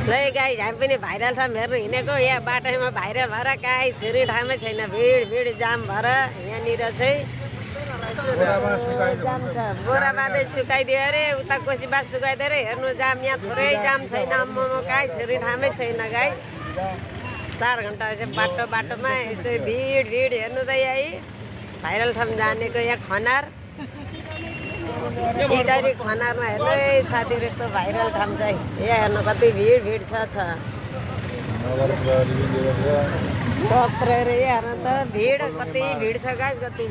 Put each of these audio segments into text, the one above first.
ल गाइस हामी पनि भाइरल ठाउँ हेर्नु हिँडेको यहाँ बाटोमा भाइरल भएर काहीँ छिरी ठाउँमै छैन भिड जाम भएर यहाँनिर चाहिँ जाम छ बोरा बाँधै सुकाइदियो अरे उता कोसी बात सुकाइदियो अरे हेर्नु जाम यहाँ थोरै जाम छैन अम्ममा काहीँ छिरी ठाउँमै छैन गाई 4 घन्टा चाहिँ बाटोमा यस्तै भिड हेर्नु त यही भाइरल ठाउँ जानेको यहाँ खनार सिटारी खनारमा हेर्नु साथीहरू यस्तो भाइरल ठाउँ चाहिँ यहाँ हेर्नु कति भिड छ सत्र रे हेर्नु त भिड कति भिड छ गाई कति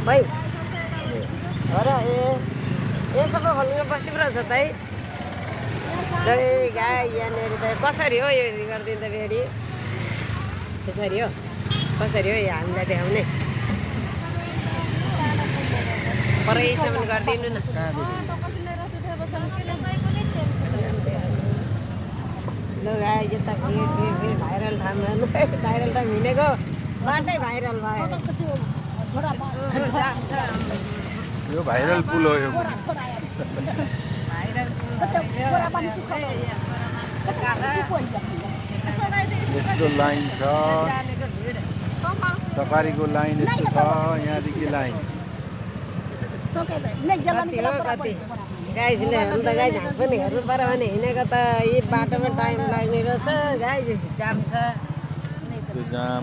भाइ हो र ए सबै खोल्नु बस्ती पो रहेछ त है जय गाई यहाँनिर त कसरी हो यो गरिदिँदा फेरि यसरी हो कसरी हो यो हामीलाई देखाउने परैसम्म गरिदिनु न ल गाई यो त भिड भाइरल ठाउँ भाइरल ठाउँ हिँडेको बाटै भाइरल भयो यो भाइरल पुल हो यो यस्तो लाइन छ सफारीको लाइन यस्तो छ यहाँदेखि लाइन गाइसले हेर्नु त गाई हामी पनि हेर्नु पर्यो भने हिँडेको त यी बाटोमा टाइम लाग्ने रहेछ गाई जाम छ जाम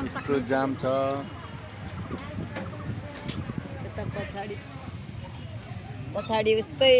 यस्तो जाम छ यता पछाडि उस्तै